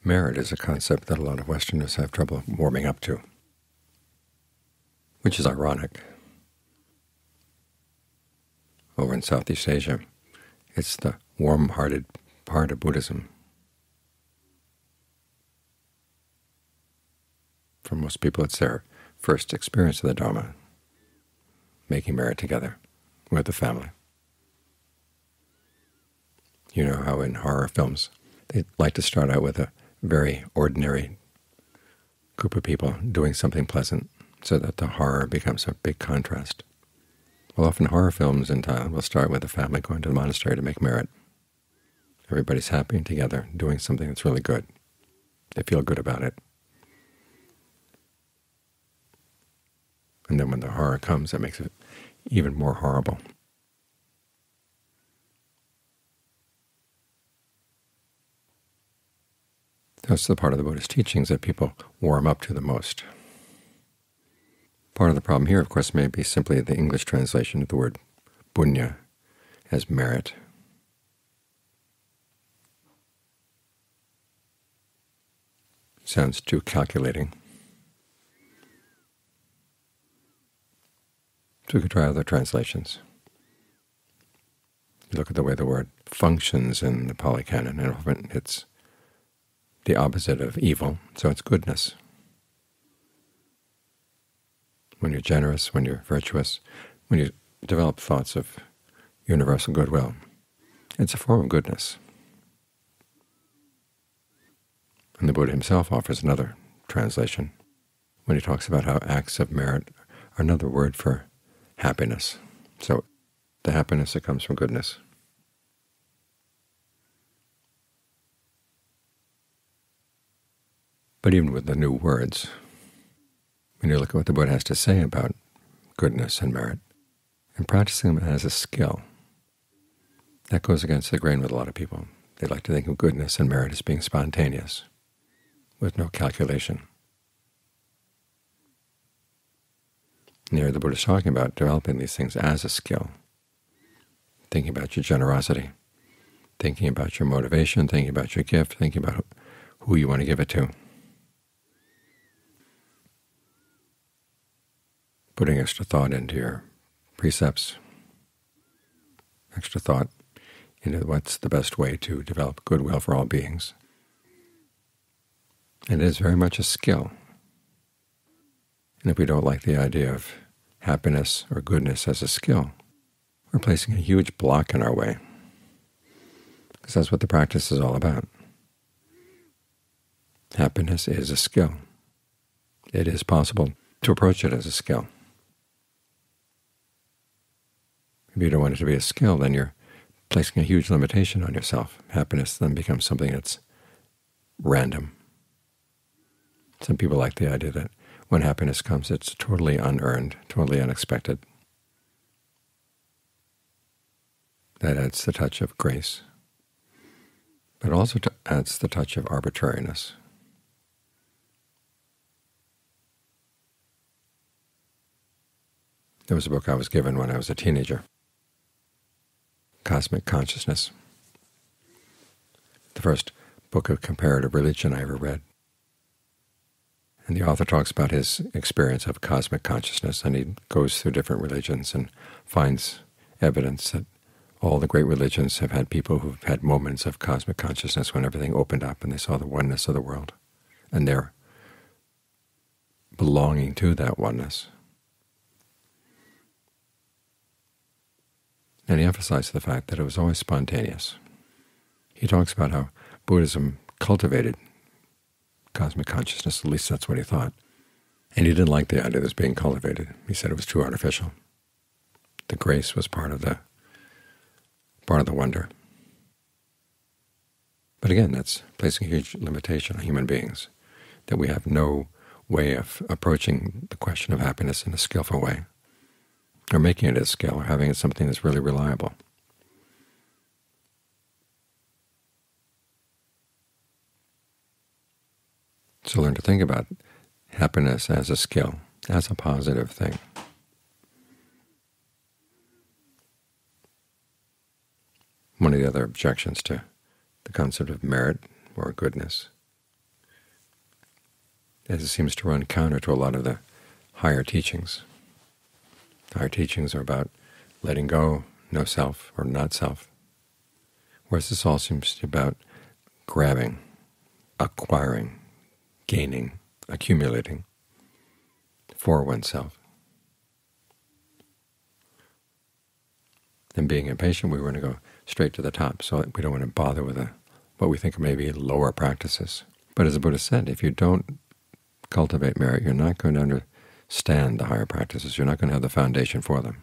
Merit is a concept that a lot of Westerners have trouble warming up to, which is ironic. Over in Southeast Asia, it's the warm-hearted part of Buddhism. For most people, it's their first experience of the Dhamma, making merit together with the family. You know how in horror films they like to start out with a very ordinary group of people doing something pleasant so that the horror becomes a big contrast. Well, often horror films in Thailand will start with a family going to the monastery to make merit. Everybody's happy together, doing something that's really good. They feel good about it. And then when the horror comes, it makes it even more horrible. That's the part of the Buddhist teachings that people warm up to the most. Part of the problem here, of course, may be simply the English translation of the word punya as merit. Sounds too calculating. So we could try other translations. You look at the way the word functions in the Pali Canon, and often it's the opposite of evil, so it's goodness. When you're generous, when you're virtuous, when you develop thoughts of universal goodwill, it's a form of goodness. And the Buddha himself offers another translation when he talks about how acts of merit are another word for happiness. So the happiness that comes from goodness. But even with the new words, when you look at what the Buddha has to say about goodness and merit, and practicing them as a skill, that goes against the grain with a lot of people. They like to think of goodness and merit as being spontaneous, with no calculation. And here the Buddha is talking about developing these things as a skill, thinking about your generosity, thinking about your motivation, thinking about your gift, thinking about who you want to give it to, putting extra thought into your precepts, extra thought into what's the best way to develop goodwill for all beings. And it is very much a skill. And if we don't like the idea of happiness or goodness as a skill, we're placing a huge block in our way, because that's what the practice is all about. Happiness is a skill. It is possible to approach it as a skill. If you don't want it to be a skill, then you're placing a huge limitation on yourself. Happiness then becomes something that's random. Some people like the idea that when happiness comes, it's totally unearned, totally unexpected. That adds the touch of grace, but also adds the touch of arbitrariness. There was a book I was given when I was a teenager, Cosmic Consciousness, the first book of comparative religion I ever read. And the author talks about his experience of cosmic consciousness, and he goes through different religions and finds evidence that all the great religions have had people who've had moments of cosmic consciousness when everything opened up and they saw the oneness of the world, and they're belonging to that oneness. And he emphasized the fact that it was always spontaneous. He talks about how Buddhism cultivated cosmic consciousness, at least that's what he thought. And he didn't like the idea that it was being cultivated. He said it was too artificial. The grace was part of the wonder. But again, that's placing a huge limitation on human beings, that we have no way of approaching the question of happiness in a skillful way, or making it a skill, or having it something that's really reliable. So learn to think about happiness as a skill, as a positive thing. One of the other objections to the concept of merit or goodness as it seems to run counter to a lot of the higher teachings. Higher teachings are about letting go, no self or not self, whereas this all seems to be about grabbing, acquiring, gaining, accumulating for oneself. And being impatient, we want to go straight to the top, so we don't want to bother with what we think may be lower practices. But as the Buddha said, if you don't cultivate merit, you're not going to understand the higher practices. You're not going to have the foundation for them.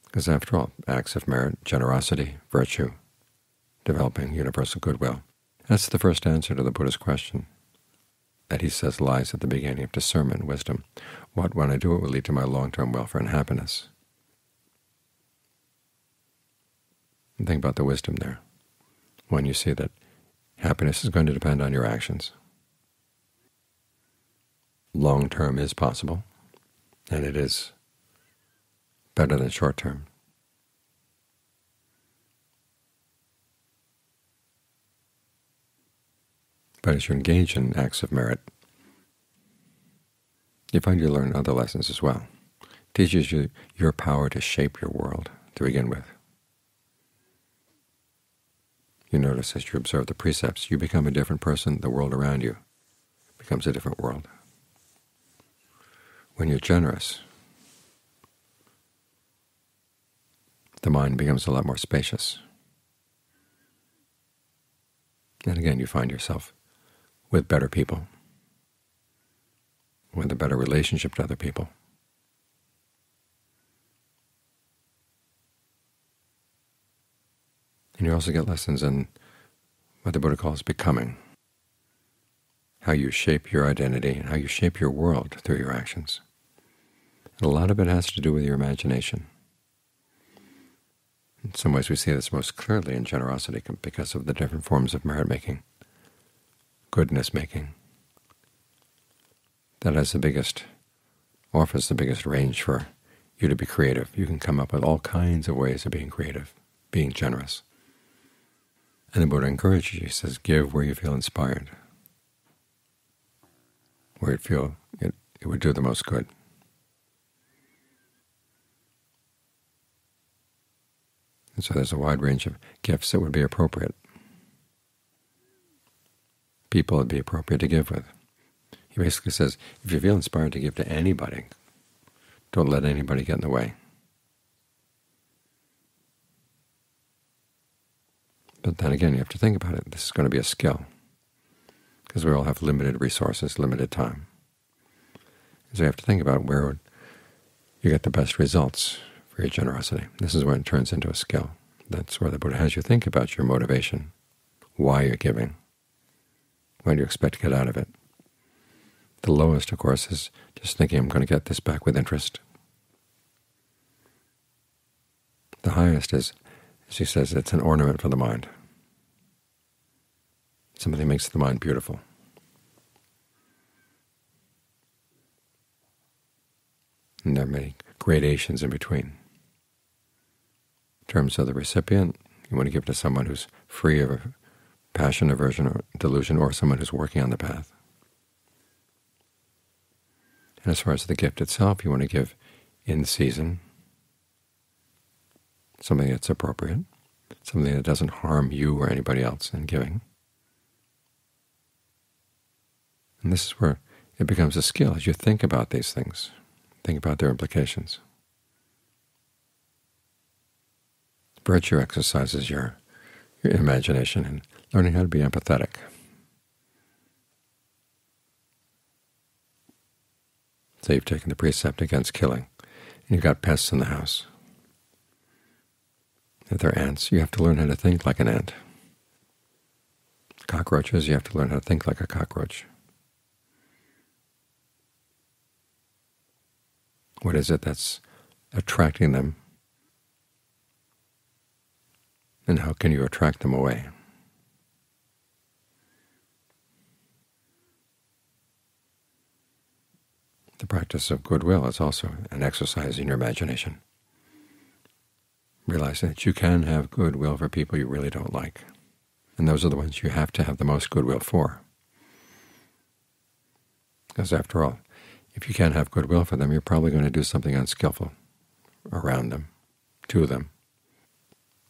Because after all, acts of merit, generosity, virtue, developing universal goodwill, that's the first answer to the Buddha's question that he says lies at the beginning of discernment, wisdom. What, when I do it, will lead to my long-term welfare and happiness? And think about the wisdom there. When you see that happiness is going to depend on your actions. Long-term is possible, and it is better than short-term. But as you engage in acts of merit, you find you learn other lessons as well. It teaches you your power to shape your world to begin with. You notice as you observe the precepts, you become a different person, the world around you becomes a different world. When you're generous, the mind becomes a lot more spacious. And again, you find yourself with better people, with a better relationship to other people. And you also get lessons in what the Buddha calls becoming, how you shape your identity and how you shape your world through your actions. And a lot of it has to do with your imagination. In some ways we see this most clearly in generosity because of the different forms of merit-making, goodness-making. That has the biggest, offers the biggest range for you to be creative. You can come up with all kinds of ways of being creative, being generous. And the Buddha encourages you. He says, give where you feel inspired, where you feel it would do the most good. And so there's a wide range of gifts that would be appropriate, people it would be appropriate to give with. He basically says, if you feel inspired to give to anybody, don't let anybody get in the way. But then again, you have to think about it. This is going to be a skill, because we all have limited resources, limited time. So you have to think about where would you get the best results for your generosity. This is when it turns into a skill. That's where the Buddha has you think about your motivation, why you're giving, what do you expect to get out of it. The lowest, of course, is just thinking, I'm going to get this back with interest. The highest is, as he says, it's an ornament for the mind. Something that makes the mind beautiful. And there are many gradations in between. In terms of the recipient, you want to give to someone who's free of passion, aversion, or delusion, or someone who's working on the path. And as far as the gift itself, you want to give in season, something that's appropriate, something that doesn't harm you or anybody else in giving. And this is where it becomes a skill as you think about these things, think about their implications. Virtue exercises your imagination and learning how to be empathetic. So you've taken the precept against killing, and you've got pests in the house. If they're ants, you have to learn how to think like an ant. Cockroaches, you have to learn how to think like a cockroach. What is it that's attracting them? And how can you attract them away? The practice of goodwill is also an exercise in your imagination. Realizing that you can have goodwill for people you really don't like. And those are the ones you have to have the most goodwill for. Because after all, if you can't have goodwill for them, you're probably going to do something unskillful around them, to them.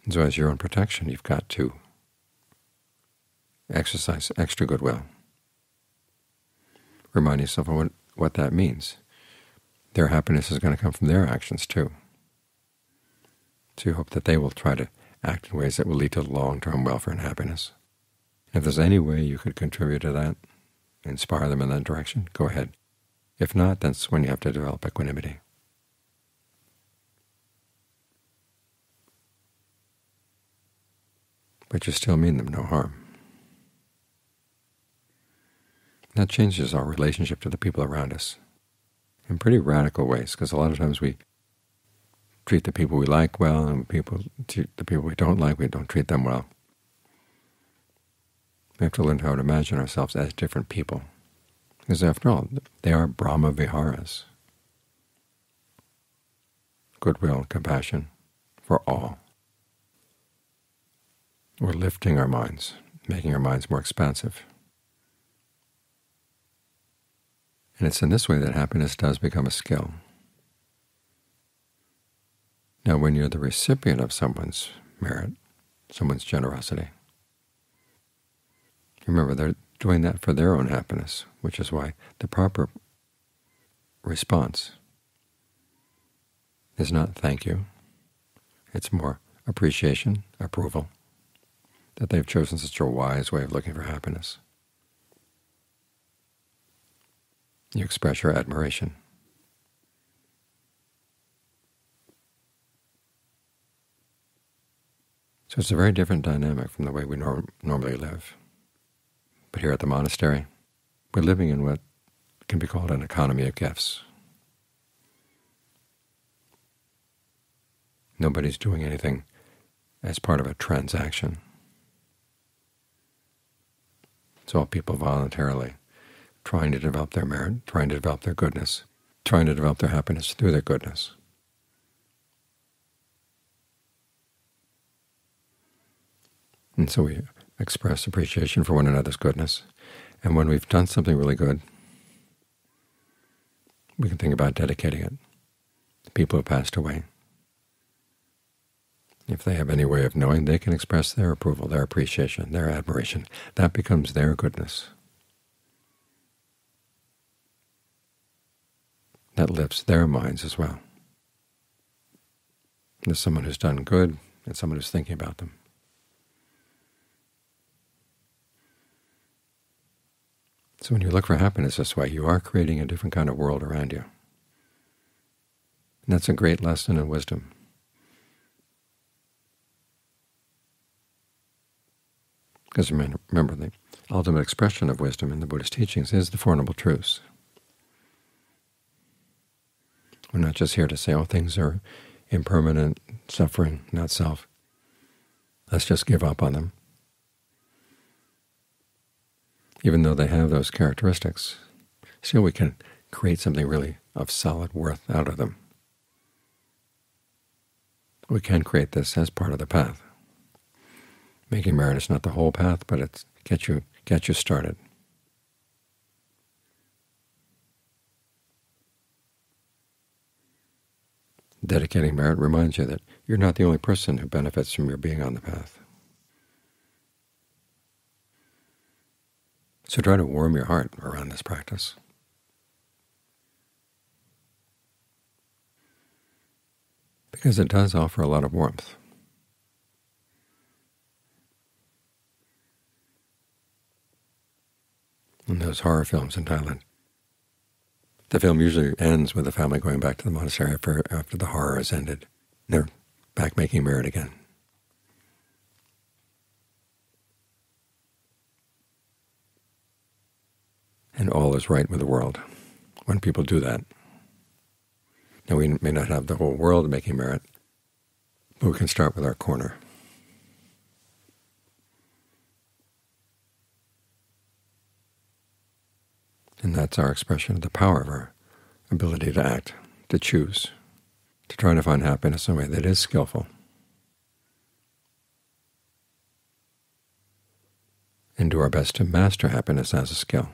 And so as your own protection, you've got to exercise extra goodwill. Remind yourself of what that means. Their happiness is going to come from their actions too. So you hope that they will try to act in ways that will lead to long-term welfare and happiness. If there's any way you could contribute to that, inspire them in that direction, go ahead. If not, that's when you have to develop equanimity. But you still mean them no harm. That changes our relationship to the people around us in pretty radical ways, because a lot of times we treat the people we like well, and the people we don't like, we don't treat them well. We have to learn how to imagine ourselves as different people, because after all, they are Brahma Viharas. Goodwill, compassion for all. We're lifting our minds, making our minds more expansive. And it's in this way that happiness does become a skill. Now, when you're the recipient of someone's merit, someone's generosity, remember they're doing that for their own happiness, which is why the proper response is not thank you. It's more appreciation, approval, that they've chosen such a wise way of looking for happiness. You express your admiration. So it's a very different dynamic from the way we normally live. But here at the monastery, we're living in what can be called an economy of gifts. Nobody's doing anything as part of a transaction. It's all people voluntarily trying to develop their merit, trying to develop their goodness, trying to develop their happiness through their goodness. And so we express appreciation for one another's goodness. And when we've done something really good, we can think about dedicating it to people who passed away. If they have any way of knowing, they can express their approval, their appreciation, their admiration. That becomes their goodness. That lifts their minds as well. There's someone who's done good and someone who's thinking about them. So when you look for happiness this way, you are creating a different kind of world around you. And that's a great lesson in wisdom. Because remember, the ultimate expression of wisdom in the Buddhist teachings is the Four Noble Truths. We're not just here to say, oh, things are impermanent, suffering, not self. Let's just give up on them. Even though they have those characteristics, still we can create something really of solid worth out of them. We can create this as part of the path. Making merit is not the whole path, but it's get you started. Dedicating merit reminds you that you're not the only person who benefits from your being on the path. So try to warm your heart around this practice. Because it does offer a lot of warmth. In those horror films in Thailand, the film usually ends with the family going back to the monastery after the horror has ended. They're back making merit again. And all is right with the world when people do that. Now we may not have the whole world making merit, but we can start with our corner. And that's our expression of the power of our ability to act, to choose, to try to find happiness in a way that is skillful, and do our best to master happiness as a skill.